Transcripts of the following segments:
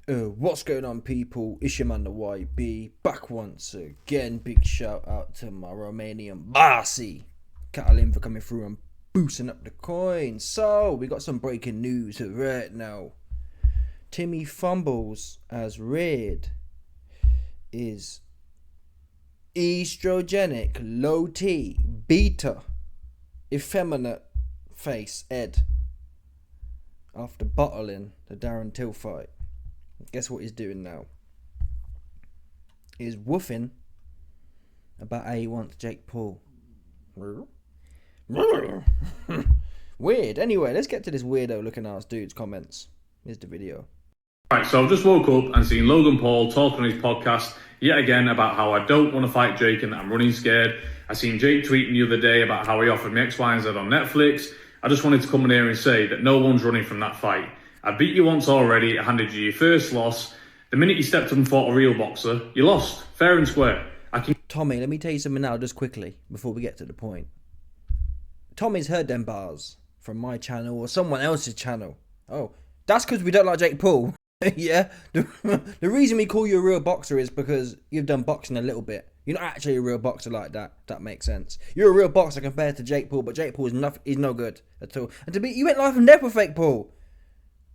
What's going on, people? It's your man, the YB, back once again. Big shout out to my Romanian bossy Catalin for coming through and boosting up the coin. So, we got some breaking news right now. Timmy Fumbles as Red is estrogenic, low T, beta, effeminate face Ed after bottling the Darren Till fight. Guess what he's doing now? He's woofing about how he wants Jake Paul. Weird. Anyway, let's get to this weirdo looking ass dude's comments. Here's the video. Right, so I've just woke up and seen Logan Paul talk on his podcast yet again about how I don't want to fight Jake and that I'm running scared. I seen Jake tweeting the other day about how he offered me X, Y, and Z on Netflix. I just wanted to come in here and say that no one's running from that fight. I beat you once already. I handed you your first loss. The minute you stepped up and fought a real boxer, you lost. Fair and square. Tommy, let me tell you something now just quickly before we get to the point. Tommy's heard them bars from my channel or someone else's channel. Oh, that's because we don't like Jake Paul. Yeah, the reason we call you a real boxer is because you've done boxing a little bit. You're not actually a real boxer like that. That makes sense. You're a real boxer compared to Jake Paul, but Jake Paul is no good at all. And you went life and death with fake Paul.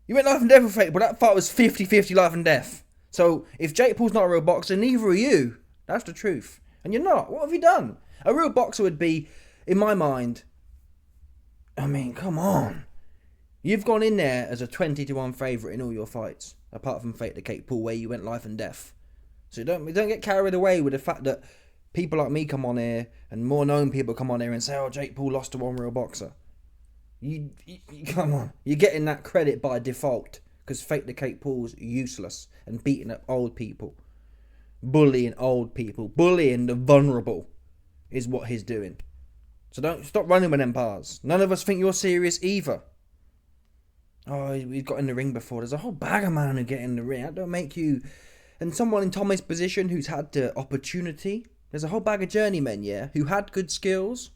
You went life and death with fake, but that fight was 50-50 life and death. So if Jake Paul's not a real boxer, neither are you. That's the truth. And you're not. What have you done? A real boxer would be, in my mind, I mean, come on. You've gone in there as a 20-1 favourite in all your fights, apart from Fake the Cake Paul, where you went life and death. So don't get carried away with the fact that people like me come on here and more known people come on here and say, oh, Jake Paul lost to one real boxer. You come on. You're getting that credit by default because Fake the Cake Paul's useless and beating up old people. Bullying old people. Bullying the vulnerable is what he's doing. So don't stop running with them bars. None of us think you're serious either. Oh, we've got in the ring before. There's a whole bag of man who get in the ring. That don't make you... And someone in Tommy's position who's had the opportunity. There's a whole bag of journeymen, yeah, who had good skills.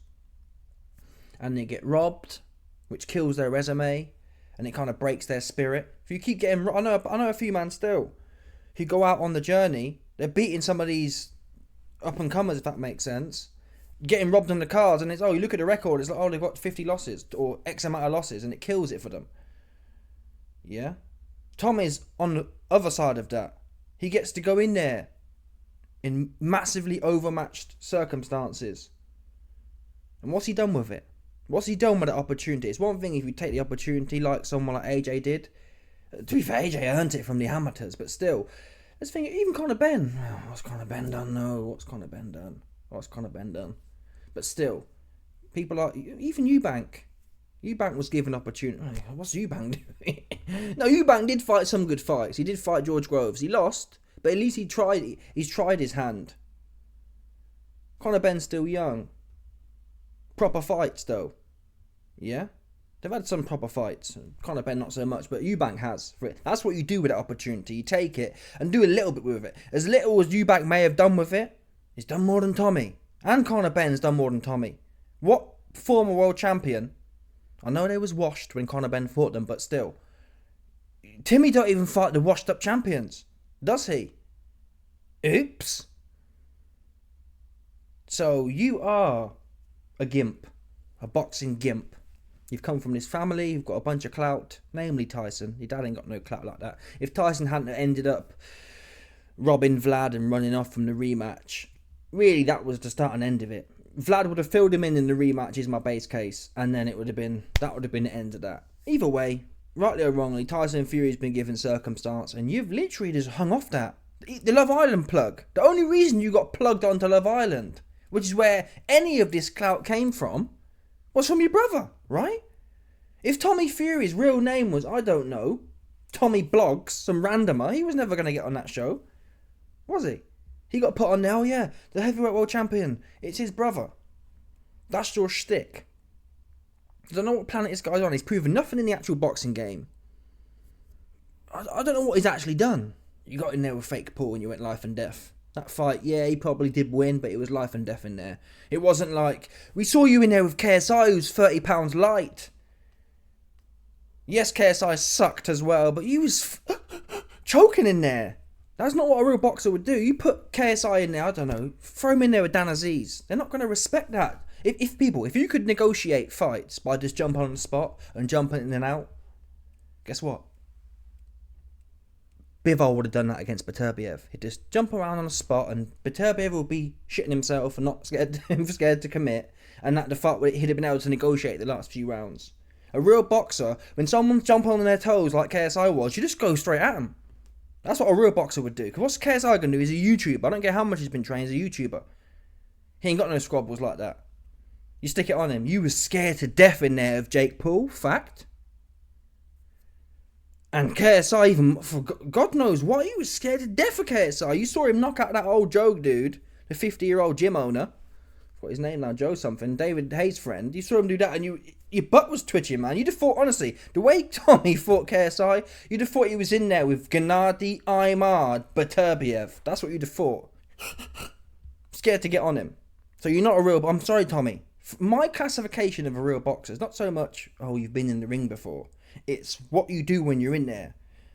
And they get robbed, which kills their resume. And it kind of breaks their spirit. If you keep getting... I know a few man still who go out on the journey. They're beating some of these up-and-comers, if that makes sense. Getting robbed on the cards. And it's, oh, you look at the record. It's like, oh, they've got 50 losses. Or X amount of losses. And it kills it for them. Yeah? Tommy's on the other side of that. He gets to go in there in massively overmatched circumstances. And what's he done with it? What's he done with the opportunity? It's one thing if you take the opportunity like someone like AJ did. To be fair, AJ earned it from the amateurs, but still. Let's think, even Conor Ben. Oh, what's Conor Ben done? No, what's Conor Ben done? What's Conor Ben done? But still, people like, even Eubank. Eubank was given opportunity. What's Eubank doing? No, Eubank did fight some good fights. He did fight George Groves. He lost, but at least he tried. He's tried his hand. Conor Ben's still young. Proper fights, though. Yeah? They've had some proper fights. Conor Ben not so much, but Eubank has. That's what you do with that opportunity. You take it and do a little bit with it. As little as Eubank may have done with it, he's done more than Tommy. And Conor Ben's done more than Tommy. What former world champion... I know they was washed when Conor Ben fought them, but still. Timmy don't even fight the washed up champions. Does he? Oops. So you are a gimp. A boxing gimp. You've come from this family, you've got a bunch of clout. Namely Tyson. Your dad ain't got no clout like that. If Tyson hadn't ended up robbing Vlad and running off from the rematch, really that was the start and end of it. Vlad would have filled him in the rematch is my base case, and then that would have been the end of that. Either way, rightly or wrongly, Tyson Fury's been given circumstance, and you've literally just hung off that. The Love Island plug. The only reason you got plugged onto Love Island, which is where any of this clout came from, was from your brother, right? If Tommy Fury's real name was, I don't know, Tommy Blogs, some randomer, he was never going to get on that show, was he? He got put on there, oh yeah, the heavyweight world champion. It's his brother. That's your shtick. I don't know what planet this guy's on. He's proven nothing in the actual boxing game. I don't know what he's actually done. You got in there with fake Paul and you went life and death. That fight, yeah, he probably did win, but it was life and death in there. It wasn't like, we saw you in there with KSI who's 30 pounds light. Yes, KSI sucked as well, but you was choking in there. That's not what a real boxer would do. You put KSI in there, I don't know, throw him in there with Dan Aziz. They're not going to respect that. If you could negotiate fights by just jumping on the spot and jumping in and out, guess what? Bivol would have done that against Beterbiev. He'd just jump around on the spot and Beterbiev would be shitting himself and not scared to commit. And that the fight, he'd have been able to negotiate the last few rounds. A real boxer, when someone's jumping on their toes like KSI was, you just go straight at him. That's what a real boxer would do. Because what's KSI going to do? He's a YouTuber. I don't care how much he's been trained, he's a YouTuber. He ain't got no squabbles like that. You stick it on him. You was scared to death in there of Jake Paul. Fact. And KSI, even, for God knows why, he was scared to death of KSI. You saw him knock out that old Joe dude, the 50-year-old gym owner. What's his name now? Joe something. David Hayes' friend. You saw him do that and your butt was twitching, man. You'd have thought, honestly, the way Tommy fought KSI, you'd have thought he was in there with Gennady Aimard Beterbiev. That's what you'd have thought. Scared to get on him. So you're not a real... I'm sorry, Tommy. My classification of a real boxer is not so much, oh, you've been in the ring before. It's what you do when you're in there.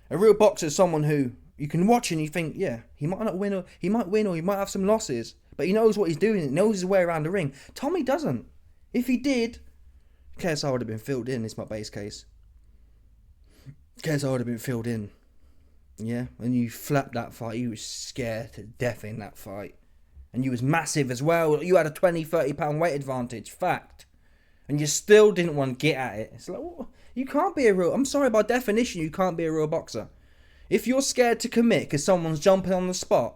A real boxer is someone who you can watch and you think, yeah, he might not win, or he might win, or he might have some losses, but he knows what he's doing. He knows his way around the ring. Tommy doesn't. If he did, KSI would have been filled in. It's my base case. KSI would have been filled in. Yeah, and you flapped that fight. You was scared to death in that fight. And you was massive as well. You had a 20, 30 pound weight advantage. Fact. And you still didn't want to get at it. It's like, what? You can't be a real... I'm sorry, by definition, you can't be a real boxer. If you're scared to commit because someone's jumping on the spot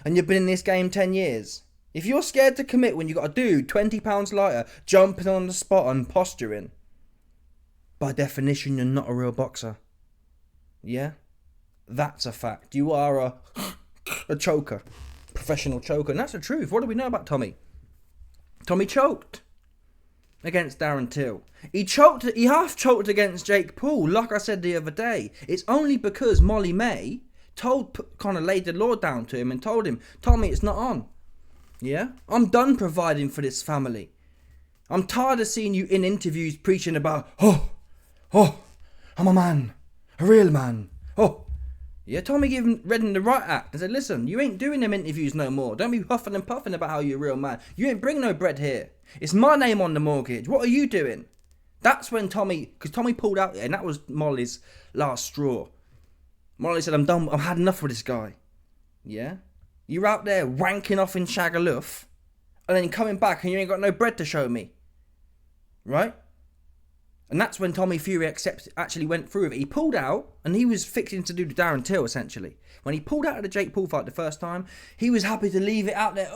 and you've been in this game 10 years, if you're scared to commit when you got a dude 20 pounds lighter jumping on the spot and posturing, by definition, you're not a real boxer. Yeah? That's a fact. You are a choker. Professional choker. And that's the truth. What do we know about Tommy? Tommy choked against Darren Till. He half choked against Jake Paul, like I said the other day. It's only because Molly May kind of laid the law down to him and told him, Tommy, it's not on. Yeah? I'm done providing for this family. I'm tired of seeing you in interviews preaching about, I'm a man. A real man. Yeah, Tommy gave Redden the right act and said, listen, you ain't doing them interviews no more. Don't be huffing and puffing about how you're a real man. You ain't bring no bread here. It's my name on the mortgage. What are you doing? That's when because Tommy pulled out there, and that was Molly's last straw. Molly said, I'm done. I've had enough with this guy. Yeah? You're out there wanking off in Shagaloof, and then coming back and you ain't got no bread to show me. Right? And that's when Tommy Fury actually went through with it. He pulled out, and he was fixing to do the Darren Till, essentially. When he pulled out of the Jake Paul fight the first time, he was happy to leave it out there.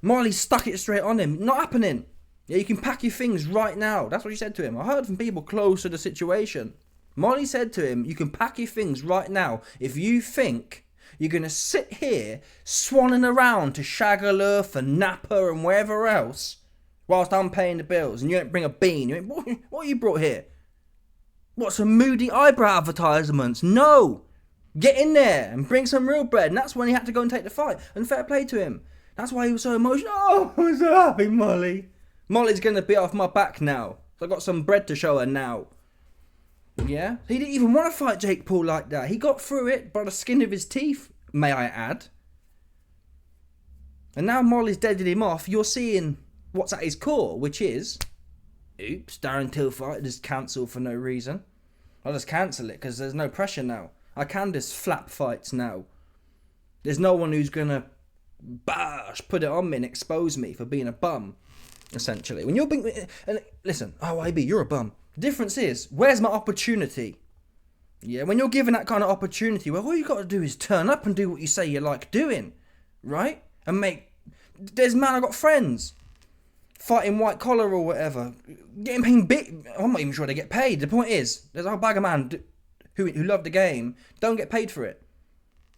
Molly stuck it straight on him. Not happening. Yeah, you can pack your things right now. That's what he said to him. I heard from people close to the situation. Molly said to him, you can pack your things right now if you think you're going to sit here swanning around to Shagaloof and Napa and wherever else whilst I'm paying the bills and you don't bring a bean. You ain't, what you brought here? What, some moody eyebrow advertisements? No! Get in there and bring some real bread. And that's when he had to go and take the fight. And fair play to him. That's why he was so emotional. Oh, I'm so happy, Molly. Molly's going to be off my back now. So I got some bread to show her now. Yeah? He didn't even want to fight Jake Paul like that. He got through it by the skin of his teeth, may I add. And now Molly's deaded him off. You're seeing what's at his core, which is, oops, Darren Till fight just cancelled for no reason. I'll just cancel it because there's no pressure now. I can just flap fights now. There's no one who's going to put it on me and expose me for being a bum, essentially. When you're being... And listen, IB, you're a bum. The difference is, where's my opportunity? Yeah, when you're given that kind of opportunity, well, all you got to do is turn up and do what you say you like doing, right? And there's I got friends fighting white collar or whatever, getting paid big. I'm not even sure they get paid. The point is, there's a whole bag of man who love the game, don't get paid for it.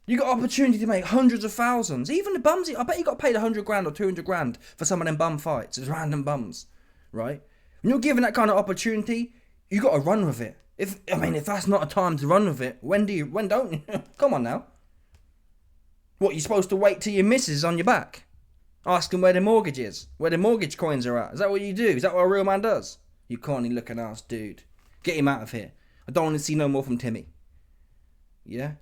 You got opportunity to make hundreds of thousands. Even the bums, I bet you got paid 100 grand or 200 grand for some of them bum fights. It's random bums, right? When you're given that kind of opportunity, you got to run with it. If that's not a time to run with it, when don't you? Come on now. What, you supposed to wait till your missus on your back? Ask them where their mortgage is, where their mortgage coins are at. Is that what you do? Is that what a real man does? You corny looking ass dude. Get him out of here. I don't want to see no more from Timmy. Yeah?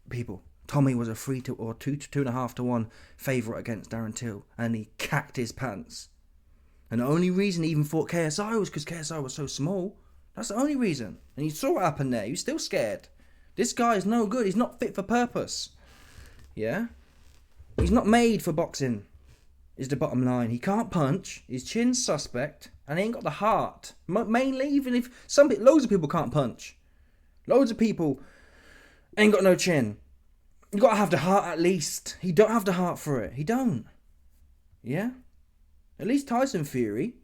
People, Tommy was a 3 to or 2.5 to 1 favourite against Darren Till, and he cacked his pants. And the only reason he even fought KSI was because KSI was so small. That's the only reason. And you saw what happened there. He was still scared. This guy is no good. He's not fit for purpose. Yeah? He's not made for boxing, is the bottom line. He can't punch. His chin's suspect. And he ain't got the heart. Mainly, even if loads of people can't punch. Loads of people ain't got no chin. You got to have the heart at least. He don't have the heart for it. He don't. Yeah? At least Tyson Fury,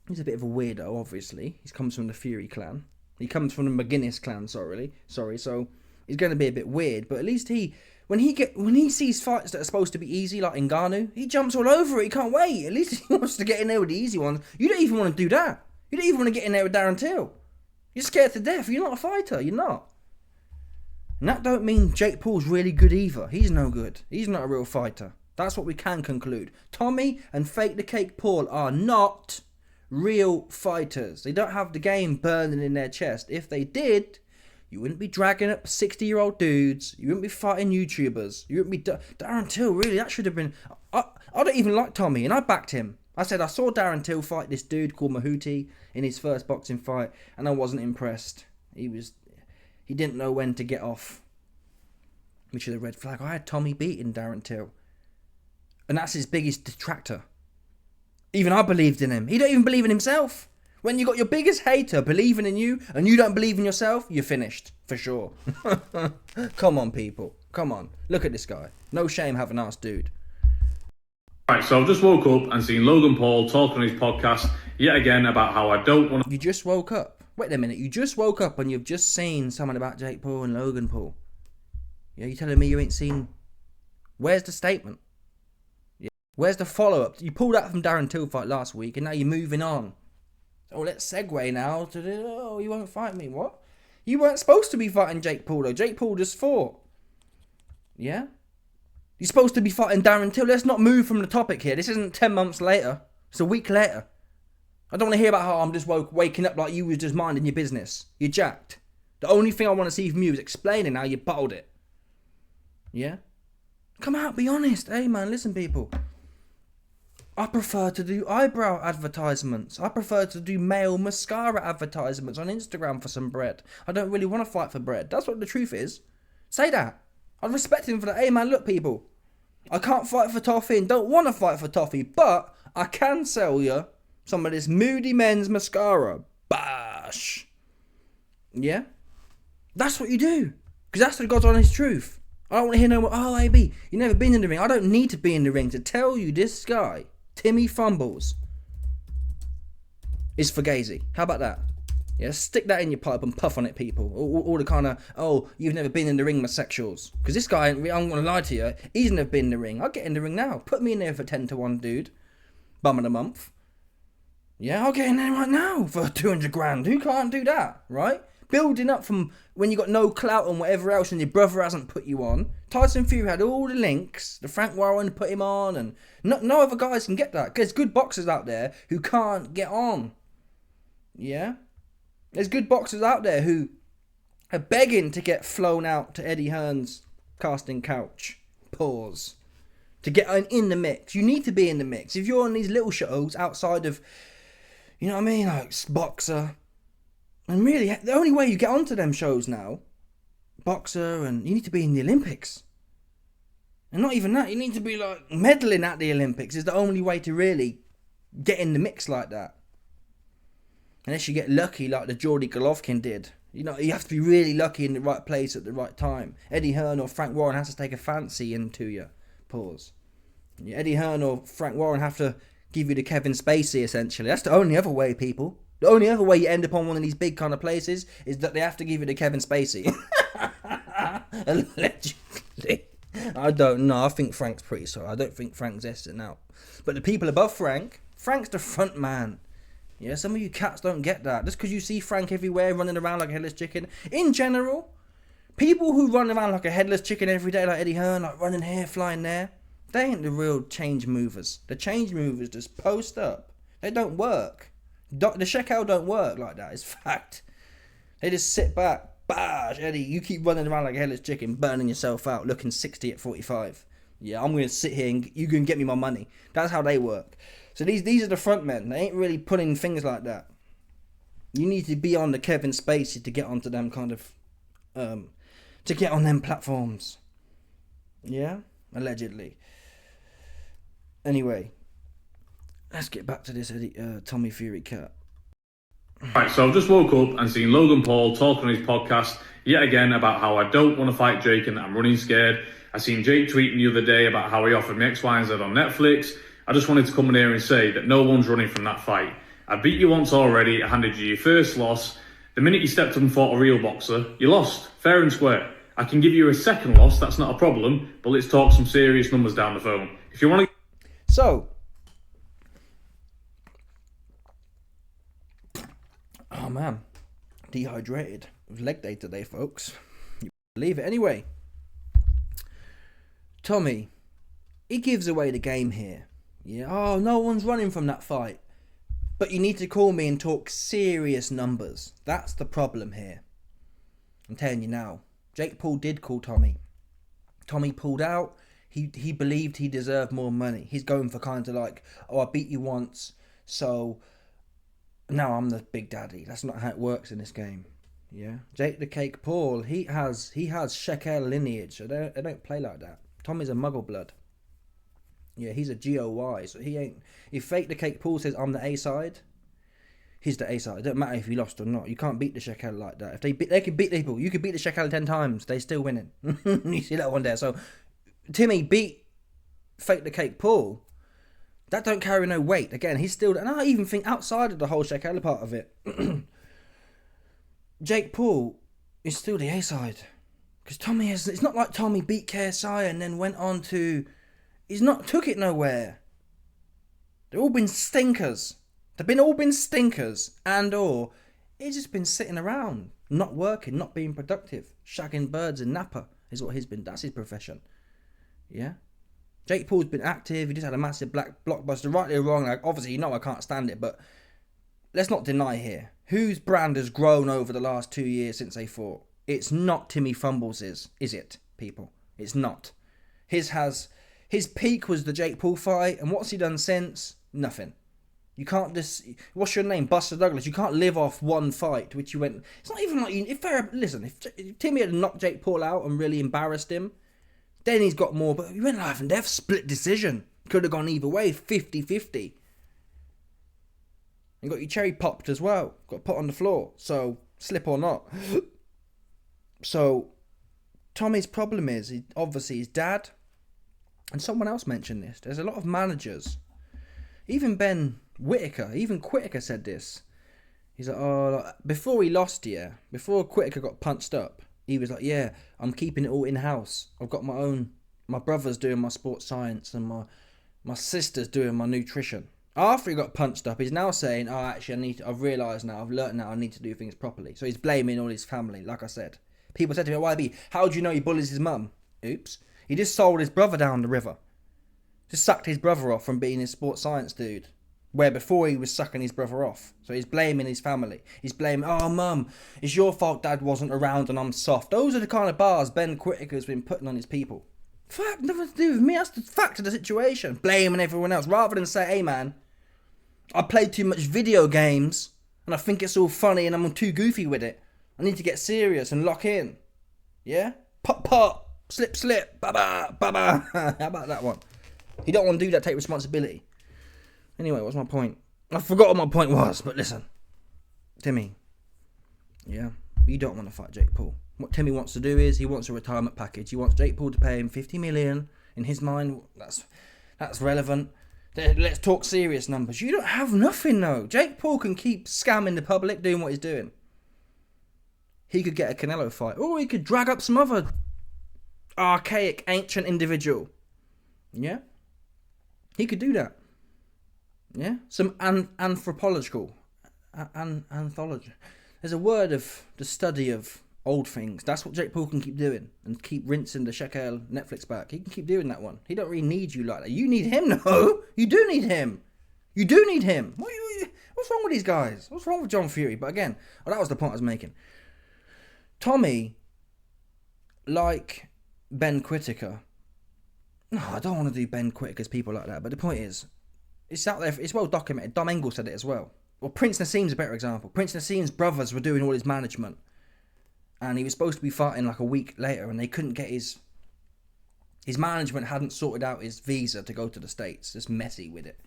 he's a bit of a weirdo, obviously. He comes from the Fury clan. He comes from the McGuinness clan, sorry. So he's going to be a bit weird. But at least when he sees fights that are supposed to be easy, like Ngannou, he jumps all over it. He can't wait. At least he wants to get in there with the easy ones. You don't even want to do that. You don't even want to get in there with Darren Till. You're scared to death. You're not a fighter. You're not. And that don't mean Jake Paul's really good either. He's no good. He's not a real fighter. That's what we can conclude. Tommy and Fake the Cake Paul are not real fighters. They don't have the game burning in their chest. If they did, you wouldn't be dragging up 60-year-old dudes. You wouldn't be fighting YouTubers. You wouldn't be... Darren Till, really, that should have been... I don't even like Tommy, and I backed him. I said I saw Darren Till fight this dude called Mahuti in his first boxing fight, and I wasn't impressed. He didn't know when to get off, which is a red flag. I had Tommy beating Darren Till. And that's his biggest detractor. Even I believed in him. He don't even believe in himself. When you got your biggest hater believing in you and you don't believe in yourself, you're finished. For sure. Come on, people. Come on. Look at this guy. No shame having asked dude. Right, so I've just woke up and seen Logan Paul talking on his podcast yet again about how I don't want to... You just woke up. Wait a minute. You just woke up and you've just seen something about Jake Paul and Logan Paul. Yeah, you telling me you ain't seen... Where's the statement? Where's the follow-up? You pulled out from Darren Till fight last week, and now you're moving on. So let's segue now to the... Oh, you won't fight me. What? You weren't supposed to be fighting Jake Paul, though. Jake Paul just fought. Yeah? You're supposed to be fighting Darren Till. Let's not move from the topic here. This isn't 10 months later. It's a week later. I don't want to hear about how I'm just waking up like you was just minding your business. You're jacked. The only thing I want to see from you is explaining how you bottled it. Yeah? Come out, be honest. Hey, man, listen, people. I prefer to do eyebrow advertisements. I prefer to do male mascara advertisements on Instagram for some bread. I don't really want to fight for bread. That's what the truth is. Say that. I'd respect him for that. Hey, man, look, people. I can't fight for toffee and don't want to fight for toffee, but I can sell you some of this Moody Men's mascara. Bash. Yeah? That's what you do. Because that's the God's honest truth. I don't want to hear no more, oh, AB, you've never been in the ring. I don't need to be in the ring to tell you this guy, Timmy Fumbles, is fugazi. How about that? Yeah, stick that in your pipe and puff on it, people. All the kind of, oh, you've never been in the ring, homosexuals. Because this guy, I'm going to lie to you, he's never been in the ring. I'll get in the ring now. Put me in there for 10 to 1, dude. Bum of the month. Yeah, I'll get in there right now for 200 grand. Who can't do that, right? Building up from when you got no clout and whatever else and your brother hasn't put you on. Tyson Fury had all the links. The Frank Warren put him on, and no other guys can get that. There's good boxers out there who can't get on. Yeah? There's good boxers out there who are begging to get flown out to Eddie Hearn's casting couch. Pause. To get in the mix. You need to be in the mix. If you're on these little shows outside of, you know what I mean, like Boxer. And really, the only way you get onto them shows now, Boxer, and you need to be in the Olympics. And not even that, you need to be like medaling at the Olympics is the only way to really get in the mix like that. Unless you get lucky like the Geordie Golovkin did. You know, you have to be really lucky in the right place at the right time. Eddie Hearn or Frank Warren has to take a fancy into you. Pause. Eddie Hearn or Frank Warren have to give you the Kevin Spacey, essentially. That's the only other way, people. The only other way you end up on one of these big kind of places is that they have to give you the Kevin Spacey. Allegedly. I don't know. I think Frank's pretty sorry. I don't think Frank's essing out. But the people above Frank's the front man. Yeah, some of you cats don't get that. Just because you see Frank everywhere running around like a headless chicken. In general, people who run around like a headless chicken every day, like Eddie Hearn, like running here, flying there, they ain't the real change movers. The change movers just post up. They don't work. The shekel don't work like that. It's fact. They just sit back Bash, Eddie, you keep running around like a headless chicken, burning yourself out, looking 60 at 45. Yeah, I'm going to sit here and you can get me my money. That's how they work. So these are the front men. They ain't really pulling things like that. You need to be on the Kevin Spacey to get onto them kind of, to get on them platforms. Yeah, allegedly. Anyway, let's get back to this Tommy Fury cat. Right, so I've just woke up and seen Logan Paul talking on his podcast yet again about how I don't want to fight Jake and I'm running scared. I seen Jake tweeting the other day about how he offered me X, Y, and Z on Netflix. I just wanted to come in here and say that no one's running from that fight. I beat you once already, I handed you your first loss. The minute you stepped up and fought a real boxer, you lost, fair and square. I can give you a second loss, that's not a problem, but let's talk some serious numbers down the phone. If you want to... So, oh man, dehydrated. It was leg day today, folks. You believe it. Anyway, Tommy, he gives away the game here. Yeah, oh, no one's running from that fight. But you need to call me and talk serious numbers. That's the problem here. I'm telling you now. Jake Paul did call Tommy. Tommy pulled out. He believed he deserved more money. He's going for kind of like, oh, I beat you once, so now I'm the big daddy. That's not how it works in this game. Yeah, Jake the Cake Paul, he has Shekel lineage. So they don't play like that. Tommy's a muggle blood. Yeah, he's a GOY, so he ain't. If Fake the Cake Paul says I'm the A side, he's the A side. It don't matter if he lost or not. You can't beat the Shekel like that. If they can beat people. You could beat the Shekel 10 times. They still winning. You see that one there. So Timmy beat Fake the Cake Paul. That don't carry no weight. Again, he's still. And I even think outside of the whole Shekel part of it, Jake Paul is still the A side. Because Tommy has. It's not like Tommy beat KSI and then went on to. He's not took it nowhere. They've all been stinkers. They've all been stinkers. And or he's just been sitting around, not working, not being productive. Shagging birds in Napa is what he's been. That's his profession. Yeah? Jake Paul's been active. He just had a massive black blockbuster. Rightly or wrong, like, obviously, you know I can't stand it. But let's not deny here. Whose brand has grown over the last 2 years since they fought? It's not Timmy Fumbles' is it, people? It's not. His peak was the Jake Paul fight, and what's he done since? Nothing. You can't just... What's your name? Buster Douglas. You can't live off one fight, which you went... It's not even like... If Timmy had knocked Jake Paul out and really embarrassed him, then he's got more, but he went life and death, split decision. Could have gone either way, 50-50. And got your cherry popped as well. Got put on the floor, so slip or not. So, Tommy's problem is, obviously his dad... And someone else mentioned this. There's a lot of managers. Even Ben Whittaker, even Whittaker said this. He's like, oh, before he lost, before Whittaker got punched up, he was like, yeah, I'm keeping it all in-house. I've got my brother's doing my sports science and my sister's doing my nutrition. After he got punched up, he's now saying, oh, actually, I've realised now, I've learnt now, I need to do things properly. So he's blaming all his family, like I said. People said to me, YB, how do you know he bullies his mum? Oops. He just sold his brother down the river. Just sucked his brother off from being his sports science dude. Where before he was sucking his brother off. So he's blaming his family. He's blaming, oh mum, it's your fault dad wasn't around and I'm soft. Those are the kind of bars Ben Whittaker's been putting on his people. Fact, nothing to do with me. That's the fact of the situation. Blaming everyone else. Rather than say, hey man, I played too much video games and I think it's all funny and I'm too goofy with it. I need to get serious and lock in. Yeah? Pop, pop. Slip, slip, ba-ba, ba-ba. How about that one? You don't want to do that, take responsibility. Anyway, what's my point? I forgot what my point was, but listen. Timmy. Yeah? You don't want to fight Jake Paul. What Timmy wants to do is, he wants a retirement package. He wants Jake Paul to pay him $50 million. In his mind, that's relevant. Let's talk serious numbers. You don't have nothing, though. Jake Paul can keep scamming the public, doing what he's doing. He could get a Canelo fight. Or he could drag up some other... archaic, ancient individual. Yeah? He could do that. Yeah? Some anthropological. Anthology. There's a word of the study of old things. That's what Jake Paul can keep doing. And keep rinsing the Shekel Netflix back. He can keep doing that one. He don't really need you like that. You need him, no. You do need him. You do need him. What's wrong with these guys? What's wrong with John Fury? But again, that was the point I was making. Tommy, like Ben Whittaker. No, I don't want to do Ben Whittaker's people like that. But the point is, it's out there. It's well documented. Dom Engel said it as well. Well, Prince Nassim's a better example. Prince Nassim's brothers were doing all his management, and he was supposed to be fighting like a week later, and they couldn't get his management hadn't sorted out his visa to go to the States. Just messy with it.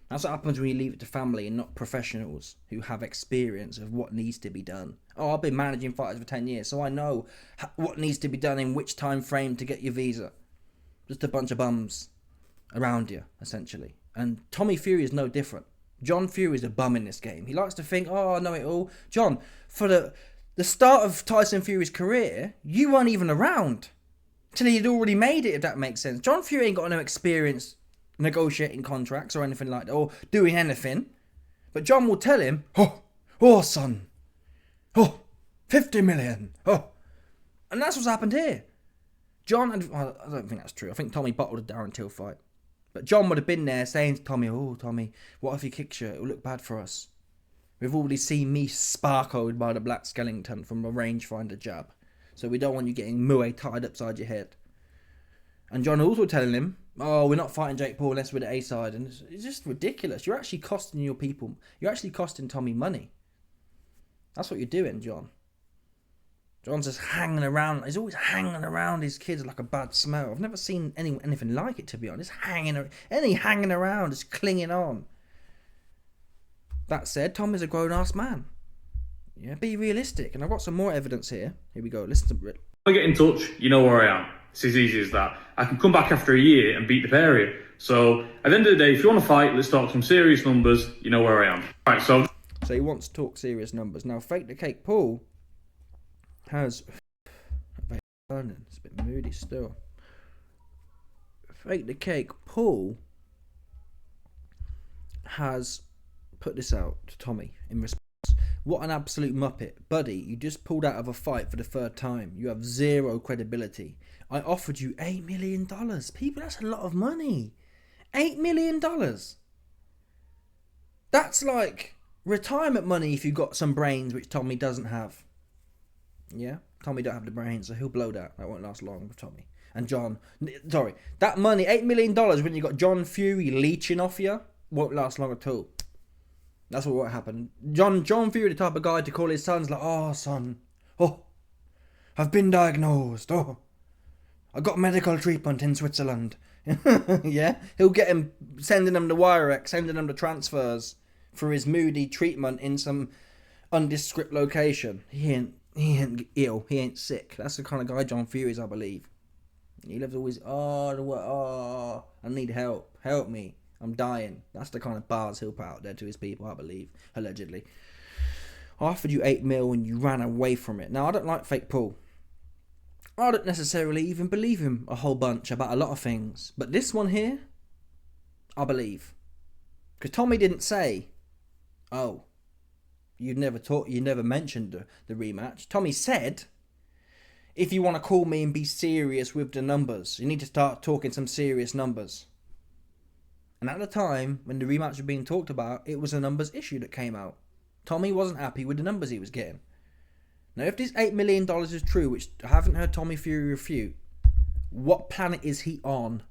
That's what happens when you leave it to family and not professionals who have experience of what needs to be done. Oh, I've been managing fighters for 10 years, so I know what needs to be done in which time frame to get your visa. Just a bunch of bums around you, essentially. And Tommy Fury is no different. John Fury is a bum in this game. He likes to think, oh, I know it all. John, for the start of Tyson Fury's career, you weren't even around till he'd already made it, if that makes sense. John Fury ain't got no experience negotiating contracts or anything like that, or doing anything. But John will tell him, son, 50 million, and that's what's happened here. John, I don't think that's true. I think Tommy bottled a Darren Till fight. But John would have been there saying to Tommy, Tommy, what if he kicks you? It'll look bad for us. We've already seen me sparkled by the Black Skellington from a rangefinder jab. So we don't want you getting Muay tied upside your head. And John also telling him, we're not fighting Jake Paul unless we're the A side. And it's just ridiculous. You're actually costing your people. You're actually costing Tommy money. That's what you're doing, John. John's just hanging around. He's always hanging around his kids like a bad smell. I've never seen anything like it, to be honest. Hanging around, just clinging on. That said, Tom is a grown-ass man. Yeah, be realistic. And I've got some more evidence here. Here we go. Listen to it. If I get in touch, you know where I am. It's as easy as that. I can come back after a year and beat the pair of you. So, at the end of the day, if you want to fight, let's talk some serious numbers. You know where I am. Right, so he wants to talk serious numbers. Now, Fake the Cake Paul has... It's a bit moody still. Fake the Cake Paul has put this out to Tommy in response. What an absolute muppet. Buddy, you just pulled out of a fight for the third time. You have zero credibility. I offered you $8 million. People, that's a lot of money. $8 million. That's like retirement money if you got some brains, which Tommy doesn't have. Yeah? Tommy don't have the brains, so he'll blow that. That won't last long with Tommy. And John, that money, $8 million when you got John Fury leeching off you, won't last long at all. That's what happened. John Fury, the type of guy to call his sons like, son, I've been diagnosed. I got medical treatment in Switzerland. Yeah, he'll get him sending them the Wirex, sending them the transfers for his moody treatment in some undescript location. He ain't ill. He ain't sick. That's the kind of guy John Fury is, I believe. He lives always, I need help. Help me. I'm dying. That's the kind of bars he'll put out there to his people, I believe, allegedly. I offered you $8 million and you ran away from it. Now, I don't like Fake Paul. I don't necessarily even believe him a whole bunch about a lot of things. But this one here, I believe. Because Tommy didn't say, you never mentioned the rematch. Tommy said, if you want to call me and be serious with the numbers, you need to start talking some serious numbers. And at the time, when the rematch was being talked about, it was a numbers issue that came out. Tommy wasn't happy with the numbers he was getting. Now, if this $8 million is true, which I haven't heard Tommy Fury refute, what planet is he on?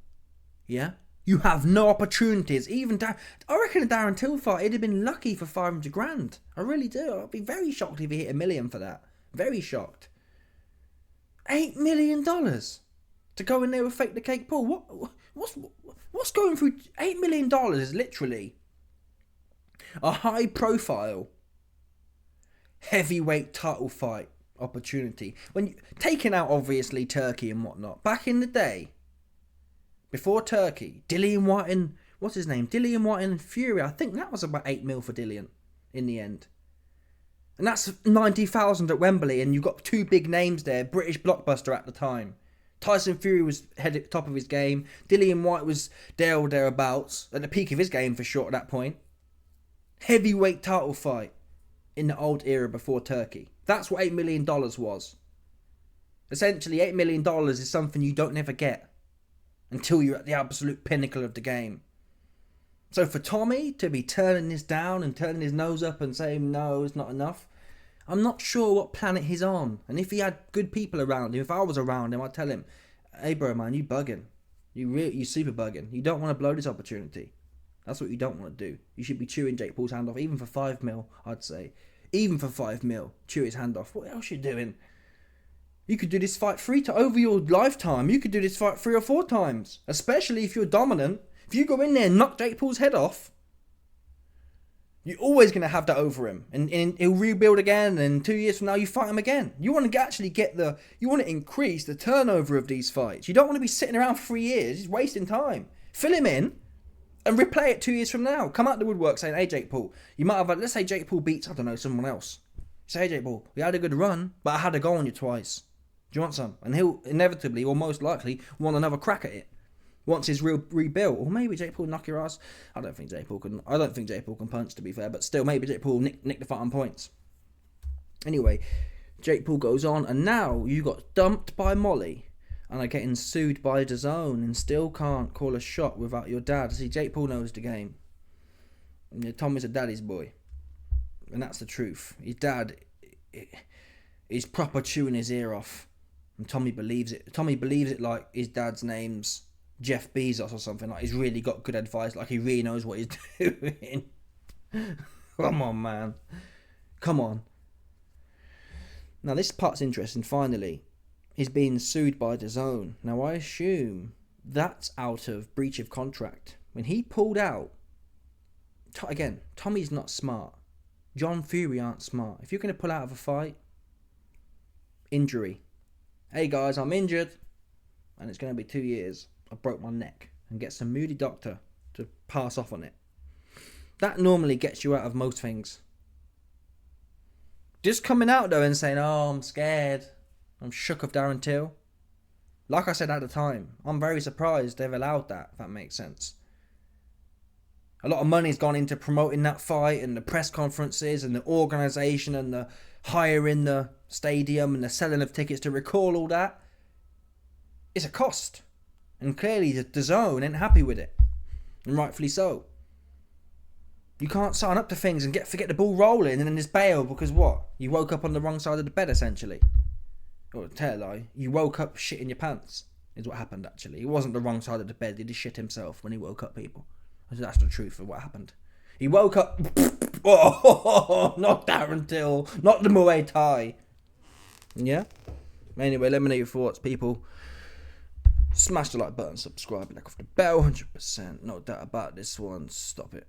Yeah? You have no opportunities. I reckon a Darren Till fight, he'd have been lucky for 500 grand. I really do. I'd be very shocked if he hit $1 million for that. Very shocked. $8 million to go in there with Fake the Cake Paul. What's going through $8 million is literally a high profile heavyweight title fight opportunity. Taking out obviously Turkey and whatnot. Back in the day, before Turkey, Dillian White and Fury, I think that was about $8 million for Dillian in the end. And that's 90,000 at Wembley, and you've got two big names there, British blockbuster at the time. Tyson Fury was head at top of his game. Dillian White was there or thereabouts, at the peak of his game for sure at that point. Heavyweight title fight in the old era before Turkey. That's what $8 million was. Essentially, $8 million is something you don't never get until you're at the absolute pinnacle of the game. So for Tommy to be turning this down and turning his nose up and saying, no, it's not enough, I'm not sure what planet he's on. And if he had good people around him, if I was around him, I'd tell him, hey bro, man, you bugging. You super bugging. You don't want to blow this opportunity. That's what you don't want to do. You should be chewing Jake Paul's hand off, even for 5 mil, I'd say. Even for 5 mil, chew his hand off. What else are you doing? You could do this fight over your lifetime. You could do this fight 3 or 4 times. Especially if you're dominant. If you go in there and knock Jake Paul's head off, you're always going to have that over him. And he'll rebuild again, and 2 years from now, you fight him again. You want to you want to increase the turnover of these fights. You don't want to be sitting around for 3 years. He's wasting time. Fill him in and replay it 2 years from now. Come out the woodwork saying, hey, Jake Paul, you might have, let's say Jake Paul beats, I don't know, someone else. Say, hey, Jake Paul, we had a good run, but I had a goal on you twice. Do you want some? And he'll inevitably, or most likely, want another crack at it. Once he's rebuilt, or maybe Jake Paul knock your ass. I don't think Jake Paul can punch, to be fair, but still, maybe Jake Paul nick the fight on points. Anyway, Jake Paul goes on, and now you got dumped by Molly, and are getting sued by DAZN, and still can't call a shot without your dad. See, Jake Paul knows the game. Tommy's a daddy's boy, and that's the truth. His dad is proper chewing his ear off, and Tommy believes it. Tommy believes it like his dad's name's Jeff Bezos or something. Like he's really got good advice, like he really knows what he's doing. Come on, man. Come on. Now this part's interesting. Finally, he's being sued by DAZN. Now I assume that's out of breach of contract. When he pulled out, again, Tommy's not smart. John Fury aren't smart. If you're going to pull out of a fight, injury. Hey guys, I'm injured, and it's going to be 2 years. I broke my neck, and get some moody doctor to pass off on it. That normally gets you out of most things. Just coming out though and saying, oh, I'm scared, I'm shook of Darren Till. Like I said at the time, I'm very surprised they've allowed that, if that makes sense. A lot of money's gone into promoting that fight, and the press conferences, and the organisation, and the hiring the stadium, and the selling of tickets to recall all that. It's a cost. And clearly the DAZN ain't happy with it. And rightfully so. You can't sign up to things and forget the ball rolling and then just bail because what? You woke up on the wrong side of the bed, essentially. Or tell a lie, you woke up shit in your pants, is what happened actually. It wasn't the wrong side of the bed, he just shit himself when he woke up, people. That's the truth of what happened. He woke up, not Darren Till, not the Muay Thai. Yeah? Anyway, let me know your thoughts, people. Smash the like button, subscribe, click off the bell, 100%. No doubt about this one. Stop it.